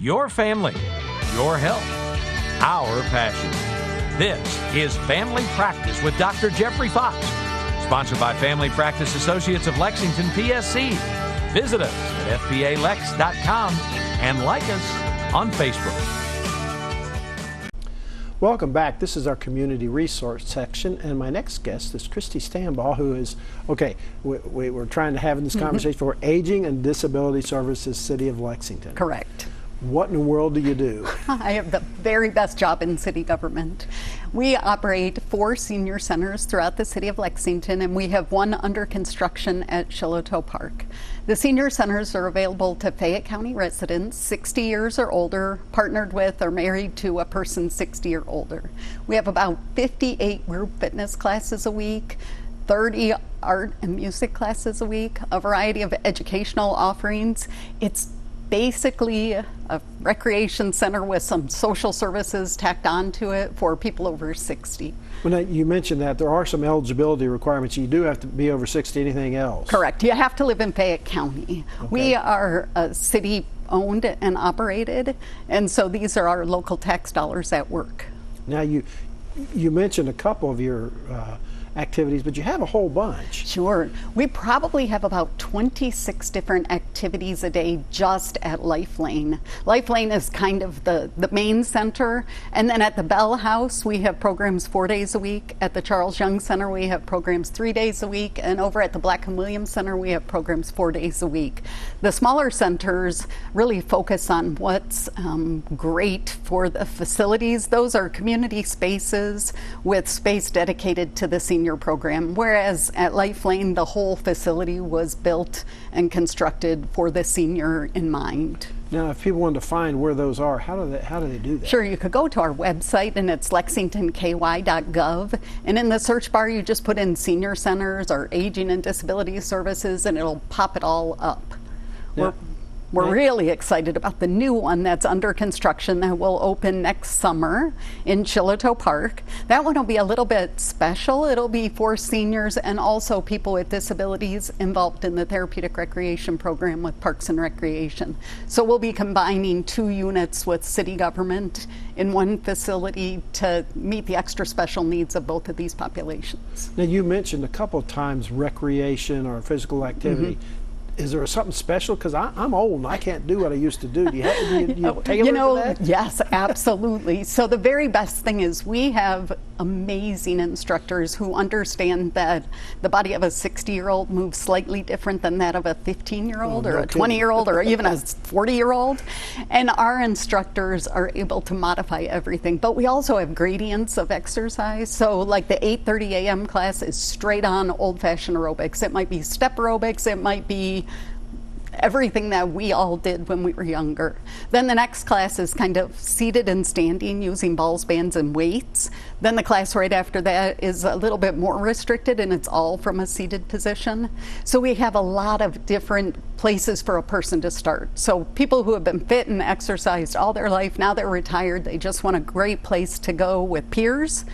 Your family, your health, our passion. This is Family Practice with Dr. Jeffrey Fox, sponsored by Family Practice Associates of Lexington, PSC. Visit us at fpalex.com and like us on Facebook. Welcome back. This is our community resource section, and my next guest is Kristy Stambaugh, who is, we're trying to have in this conversation for Aging and Disability Services, City of Lexington. Correct. What in the world do you do? I have the very best job in city government. We operate 4 senior centers throughout the city of Lexington, and we have 1 under construction at Shiloh Park. The senior centers are available to Fayette County residents 60 years or older, partnered with or married to a person 60 or older. We have about 58 group fitness classes a week, 30 art and music classes a week, a variety of educational offerings. It's basically a recreation center with some social services tacked onto it for people over 60. Well, you mentioned that there are some eligibility requirements. You do have to be over 60. Anything else? Correct. You have to live in Fayette County. Okay. We are a city owned and operated, and so these are our local tax dollars at work. Now you mentioned a couple of your activities, but you have a whole bunch. Sure. We probably have about 26 different activities a day just at Life Lane. Life Lane is kind of the main center, and then at the Bell House we have programs 4 days a week. At the Charles Young Center we have programs 3 days a week, and over at the Black and Williams Center we have programs 4 days a week. The smaller centers really focus on what's great for the facilities. Those are community spaces with space dedicated to the senior program, whereas at Life Lane the whole facility was built and constructed for the senior in mind. Now, if people want to find where those are, how do they do that? Sure, you could go to our website, and it's lexingtonky.gov, and in the search bar you just put in senior centers or aging and disability services, and it'll pop it all up. Yeah. We're really excited about the new one that's under construction that will open next summer in Shiloh Park. That one will be a little bit special. It'll be for seniors and also people with disabilities involved in the therapeutic recreation program with Parks and Recreation. So we'll be combining 2 units with city government in one facility to meet the extra special needs of both of these populations. Now, you mentioned a couple of times recreation or physical activity. Is there something special? Because I'm old and I can't do what I used to do. Do you have tailor to that? Yes, absolutely. So the very best thing is we have amazing instructors who understand that the body of a 60-year-old moves slightly different than that of a 15-year-old or a 20-year-old or even a 40-year-old. And our instructors are able to modify everything. But we also have gradients of exercise. So like the 8:30 a.m. class is straight on old-fashioned aerobics. It might be step aerobics. It might be everything that we all did when we were younger. Then the next class is kind of seated and standing using balls, bands, and weights. Then the class right after that is a little bit more restricted, and it's all from a seated position. So we have a lot of different places for a person to start. So people who have been fit and exercised all their life, now they're retired, they just want a great place to go with peers.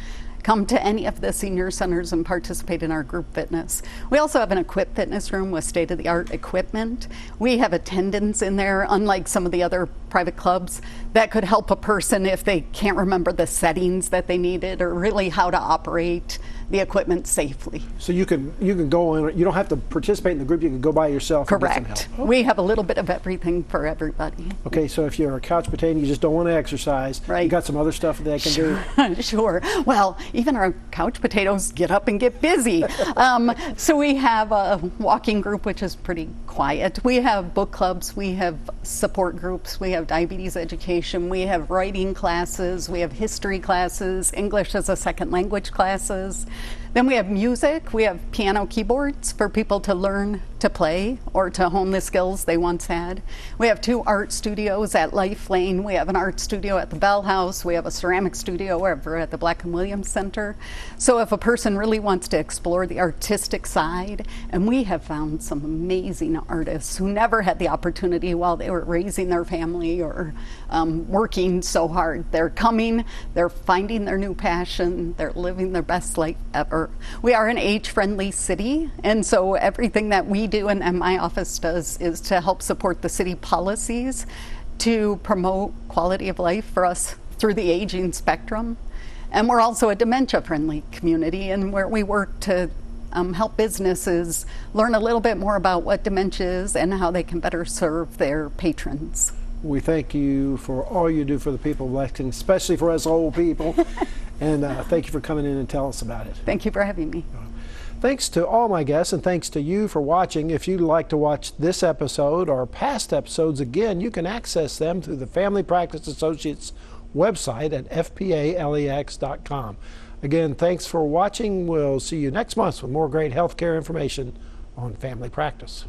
Come to any of the senior centers and participate in our group fitness. We also have an equipped fitness room with state-of-the-art equipment. We have attendants in there, unlike some of the other private clubs, that could help a person if they can't remember the settings that they needed or really how to operate the equipment safely. So you can go in, you don't have to participate in the group, you can go by yourself. Correct. And get some help. We have a little bit of everything for everybody. Okay, so if you're a couch potato and you just don't want to exercise, right, you got some other stuff that they can do? Sure. Well, even our couch potatoes get up and get busy. So we have a walking group, which is pretty quiet. We have book clubs, we have support groups, we have diabetes education, we have writing classes, we have history classes, English as a second language classes. Then we have music. We have piano keyboards for people to learn to play or to hone the skills they once had. We have 2 art studios at Life Lane. We have an art studio at the Bell House. We have a ceramic studio over at the Black and Williams Center. So if a person really wants to explore the artistic side, and we have found some amazing artists who never had the opportunity while they were raising their family or working so hard. They're coming, they're finding their new passion, they're living their best life ever. We are an age-friendly city, and so everything that we do and my office does is to help support the city policies to promote quality of life for us through the aging spectrum. And we're also a dementia-friendly community, and where we work to help businesses learn a little bit more about what dementia is and how they can better serve their patrons. We thank you for all you do for the people of Lexington, especially for us old people. And thank you for coming in and tell us about it. Thank you for having me. Thanks to all my guests, and thanks to you for watching. If you'd like to watch this episode or past episodes again, you can access them through the Family Practice Associates website at fpalex.com. Again, thanks for watching. We'll see you next month with more great healthcare information on family practice.